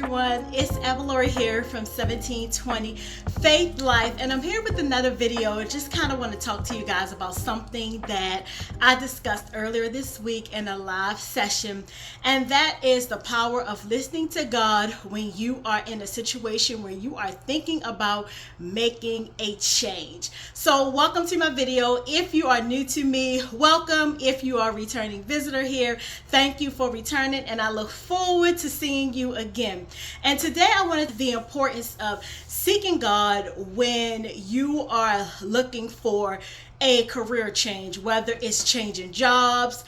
everyone, it's Avalori here from 1720 Faith Life, and I'm here with another video. I just kind of want to talk to you guys about something that I discussed earlier this week in a live session, and that is the power of listening to God when you are in a situation where you are thinking about making a change. So welcome to my video. If you are new to me, welcome. If you are a returning visitor here, thank you for returning, and I look forward to seeing you again. And today I wanted the importance of seeking God when you are looking for a career change, whether it's changing jobs,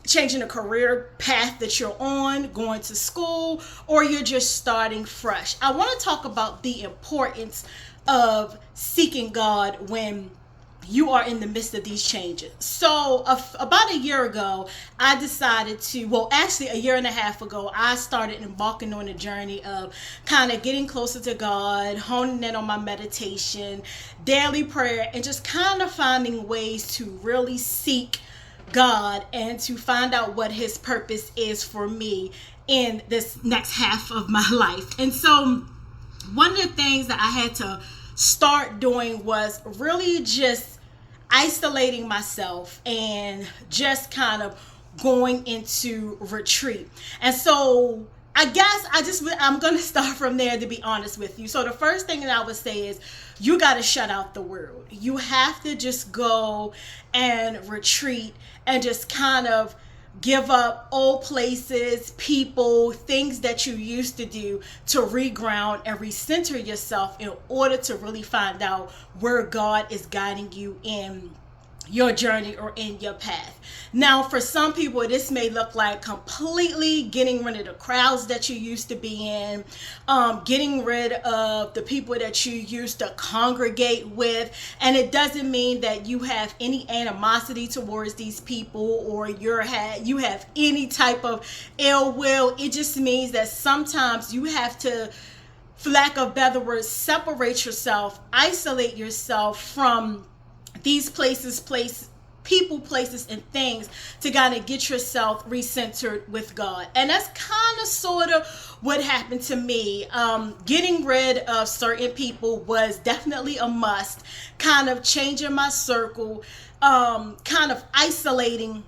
changing a career path that you're on, going to school, or you're just starting fresh. I want to talk about the importance of seeking God when you are in the midst of these changes. So about a year ago, I decided actually a year and a half ago, I started embarking on a journey of kind of getting closer to God, honing in on my meditation, daily prayer, and just kind of finding ways to really seek God and to find out what His purpose is for me in this next half of my life. And so one of the things that I had to start doing was really just isolating myself and just kind of going into retreat. And so I guess I'm going to start from there, to be honest with you. So the first thing that I would say is you got to shut out the world. You have to just go and retreat and just kind of give up old places, people, things that you used to do to reground and recenter yourself in order to really find out where God is guiding you in your journey or in your path. Now, for some people, this may look like completely getting rid of the crowds that you used to be in, getting rid of the people that you used to congregate with. And it doesn't mean that you have any animosity towards these people or you have any type of ill will. It just means that sometimes you have to, for lack of better words, separate yourself, isolate yourself from these places, places, and things to kind of get yourself recentered with God. And that's kind of sort of what happened to me. Getting rid of certain people was definitely a must. Kind of changing my circle, kind of isolating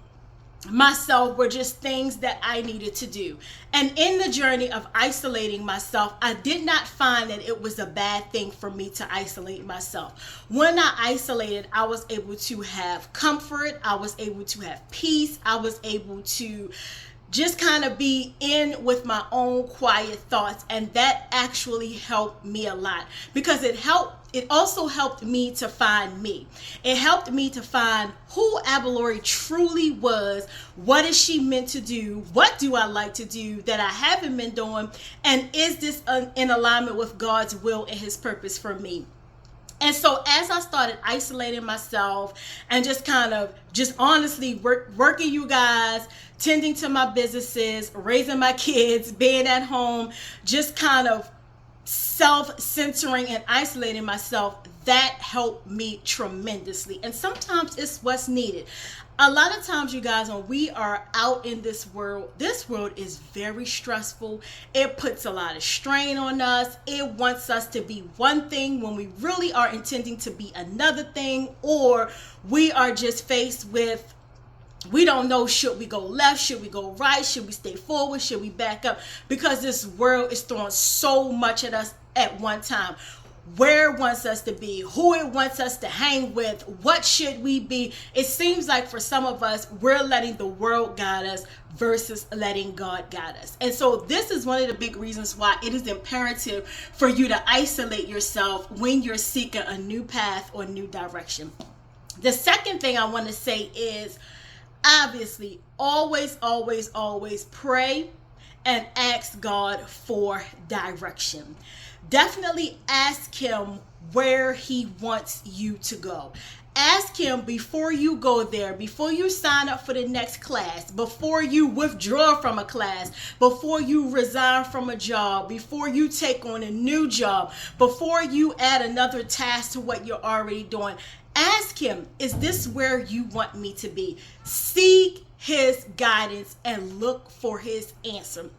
myself were just things that I needed to do. And in the journey of isolating myself, I did not find that it was a bad thing for me to isolate myself. When I isolated, I was able to have comfort, I was able to have peace, I was able to just kind of be in with my own quiet thoughts, and that actually helped me a lot because it also helped me to find me. It helped me to find who Avalori truly was. What is she meant to do? What do I like to do that I haven't been doing? And is this in alignment with God's will and His purpose for me? And so as I started isolating myself and just kind of honestly working you guys, tending to my businesses, raising my kids, being at home, just kind of self-centering and isolating myself, that helped me tremendously. And sometimes it's what's needed. A lot of times, you guys, when we are out in this world is very stressful. It puts a lot of strain on us. It wants us to be one thing when we really are intending to be another thing, or we are just faced with, we don't know, should we go left, should we go right, should we stay forward, should we back up, because this world is throwing so much at us at one time. Where it wants us to be, who it wants us to hang with, what should we be. It seems like for some of us, we're letting the world guide us versus letting God guide us. And so this is one of the big reasons why it is imperative for you to isolate yourself when you're seeking a new path or new direction. The second thing I want to say is, obviously, always pray and ask God for direction. Definitely ask Him where He wants you to go. Ask Him before you go there, before you sign up for the next class, before you withdraw from a class, before you resign from a job, before you take on a new job, before you add another task to what you're already doing. Ask Him, is this where you want me to be? Seek His guidance and look for His answer.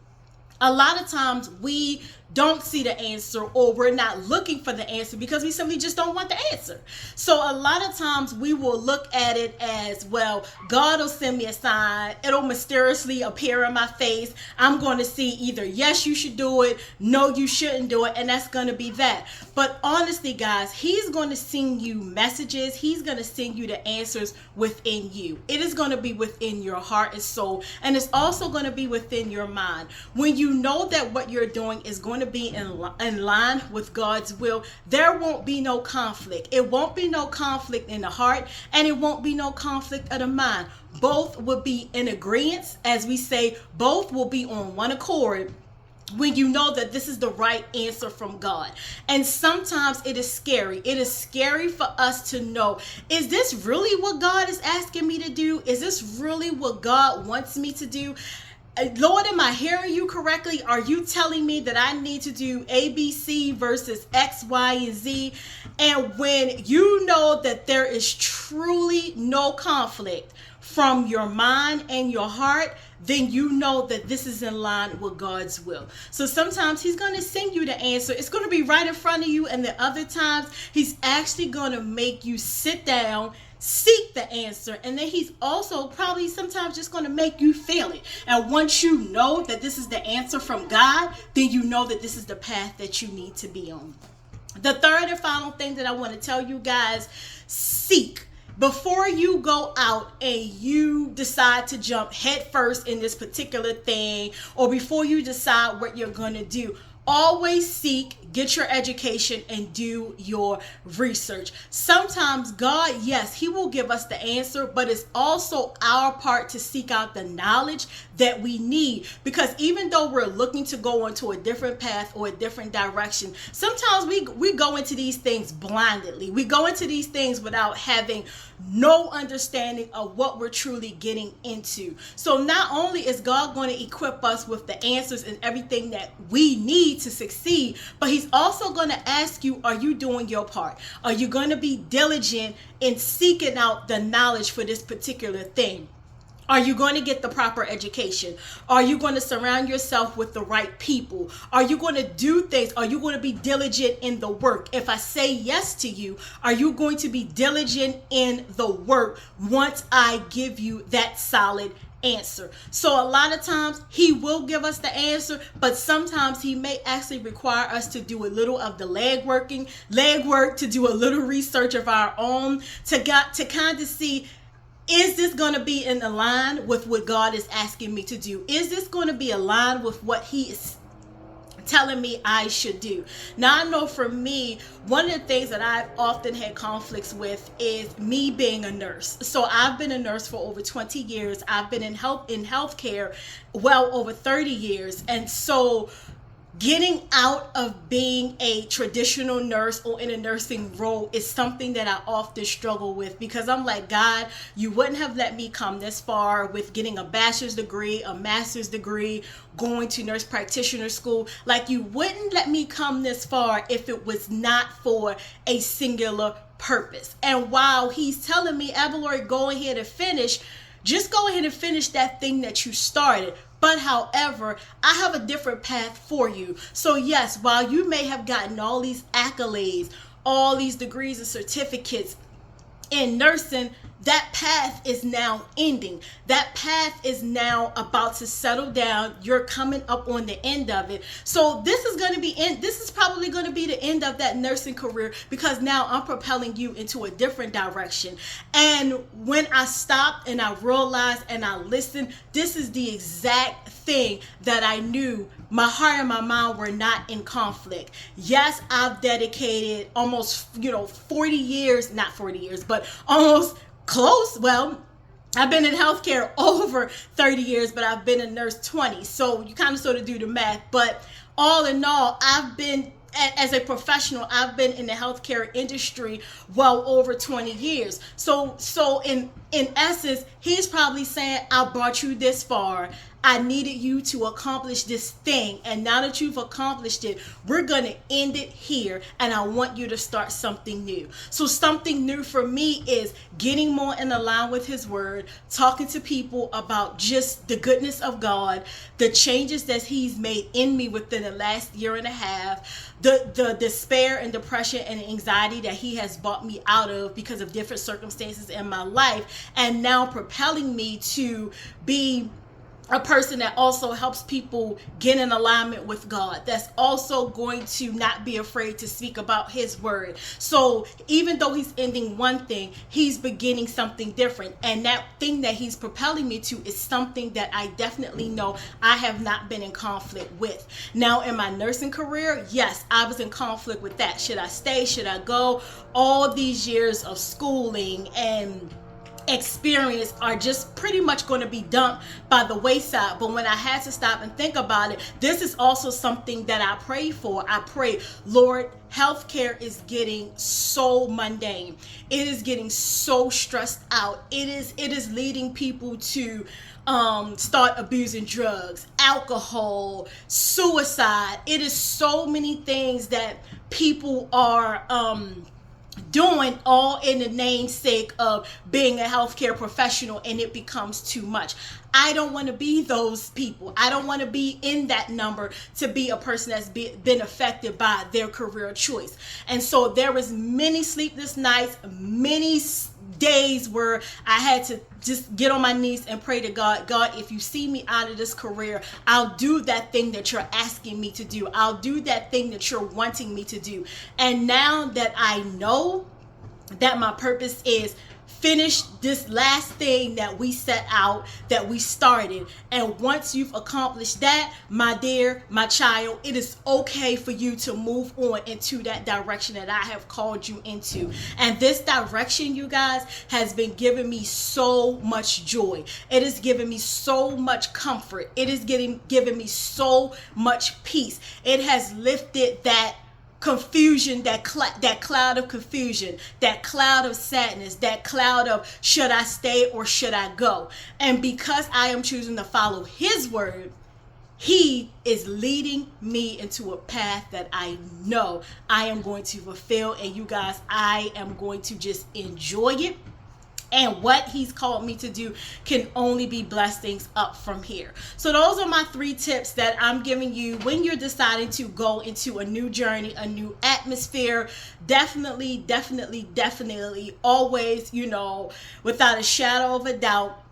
A lot of times we don't see the answer, or we're not looking for the answer because we simply just don't want the answer. So a lot of times we will look at it as, well, God will send me a sign. It'll mysteriously appear in my face. I'm going to see either yes, you should do it, no, you shouldn't do it, and that's going to be that. But honestly, guys, he's going to send you messages. He's going to send you the answers within you. It is going to be within your heart and soul, and it's also going to be within your mind. When you know that what you're doing is going to be in line with God's will, there won't be no conflict. It won't be no conflict in the heart, and it won't be no conflict of the mind. Both will be in agreement, as we say, both will be on one accord when you know that this is the right answer from God. And sometimes it is scary. It is scary for us to know, is this really what God is asking me to do? Is this really what God wants me to do? Lord, am I hearing you correctly? Are you telling me that I need to do A, B, C versus X, Y, and Z? And when you know that there is truly no conflict from your mind and your heart, then you know that this is in line with God's will. So sometimes he's going to send you the answer. It's going to be right in front of you. And the other times he's actually going to make you sit down, seek the answer, and then he's also probably sometimes just going to make you feel it. And once you know that this is the answer from God, then you know that this is the path that you need to be on. The third and final thing that I want to tell you guys, seek. Before you go out and you decide to jump head first in this particular thing, or before you decide what you're going to do, always seek, get your education, and do your research. Sometimes God, yes, he will give us the answer, but it's also our part to seek out the knowledge that we need. Because even though we're looking to go into a different path or a different direction, sometimes we go into these things blindly. We go into these things without having no understanding of what we're truly getting into. So not only is God going to equip us with the answers and everything that we need to succeed, but he's also going to ask you, are you doing your part? Are you going to be diligent in seeking out the knowledge for this particular thing? Are you going to get the proper education? Are you going to surround yourself with the right people? Are you going to do things? Are you going to be diligent in the work? If I say yes to you, are you going to be diligent in the work once I give you that solid answer? So a lot of times he will give us the answer, but sometimes he may actually require us to do a little of the legwork, to do a little research of our own, to kind of see, is this going to be in line with what God is asking me to do? Is this going to be aligned with what he is telling me I should do? Now, I know for me, one of the things that I've often had conflicts with is me being a nurse. So I've been a nurse for over 20 years. I've been in healthcare well over 30 years. And so getting out of being a traditional nurse or in a nursing role is something that I often struggle with, because I'm like, God, you wouldn't have let me come this far with getting a bachelor's degree, a master's degree, going to nurse practitioner school. Like, you wouldn't let me come this far if it was not for a singular purpose. And while he's telling me, Avalori, go ahead and finish, just go ahead and finish that thing that you started. But however, I have a different path for you. So yes, while you may have gotten all these accolades, all these degrees and certificates in nursing, that path is now ending. That path is now about to settle down. You're coming up on the end of it. So this is probably going to be the end of that nursing career, because now I'm propelling you into a different direction. And when I stopped and I realized and I listened, this is the exact thing that I knew my heart and my mind were not in conflict. Yes, I've dedicated almost 40 years, not 40 years, but almost close. Well, I've been in healthcare over 30 years, but I've been a nurse 20. So you kind of sort of do the math. But all in all, I've been, as a professional, I've been in the healthcare industry well over 20 years. So in essence, he's probably saying, I brought you this far. I needed you to accomplish this thing. And now that you've accomplished it, we're going to end it here. And I want you to start something new. So something new for me is getting more in line with his word, talking to people about just the goodness of God, the changes that he's made in me within the last year and a half, the despair and depression and anxiety that he has brought me out of because of different circumstances in my life, and now propelling me to be a person that also helps people get in alignment with God, that's also going to not be afraid to speak about his word. So even though he's ending one thing, he's beginning something different. And that thing that he's propelling me to is something that I definitely know I have not been in conflict with. Now, in my nursing career, yes, I was in conflict with that. Should I stay? Should I go? All these years of schooling and experience are just pretty much going to be dumped by the wayside. But when I had to stop and think about it, this is also something that I pray for. I pray, Lord, healthcare is getting so mundane. It is getting so stressed out. It is leading people to start abusing drugs, alcohol, suicide. It is so many things that people are doing, all in the namesake of being a healthcare professional, and it becomes too much. I don't want to be those people. I don't want to be in that number to be a person that's been affected by their career choice. And so there was many sleepless nights, many days where I had to just get on my knees and pray to God. God, if you see me out of this career, I'll do that thing that you're asking me to do. I'll do that thing that you're wanting me to do. And now that I know that my purpose is finish this last thing that we set out, that we started. And once you've accomplished that, my dear, my child, it is okay for you to move on into that direction that I have called you into. And this direction, you guys, has been giving me so much joy. It is giving me so much comfort. It is giving me so much peace. It has lifted that confusion, that cloud of confusion, that cloud of sadness, that cloud of should I stay or should I go? And because I am choosing to follow his word, he is leading me into a path that I know I am going to fulfill. And you guys, I am going to just enjoy it. And what he's called me to do can only be blessings up from here. So those are my 3 tips that I'm giving you when you're deciding to go into a new journey, a new atmosphere. Definitely always, without a shadow of a doubt,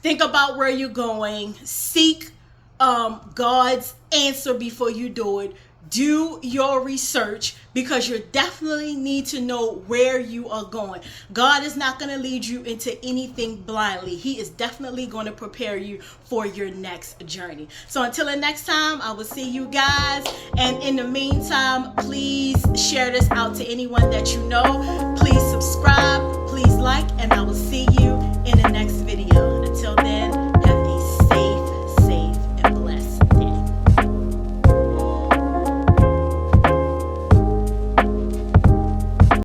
think about where you're going. Seek God's answer before you do it. Do your research, because you definitely need to know where you are going. God is not going to lead you into anything blindly. He is definitely going to prepare you for your next journey. So until the next time, I will see you guys. And in the meantime, please share this out to anyone that you know. Please subscribe.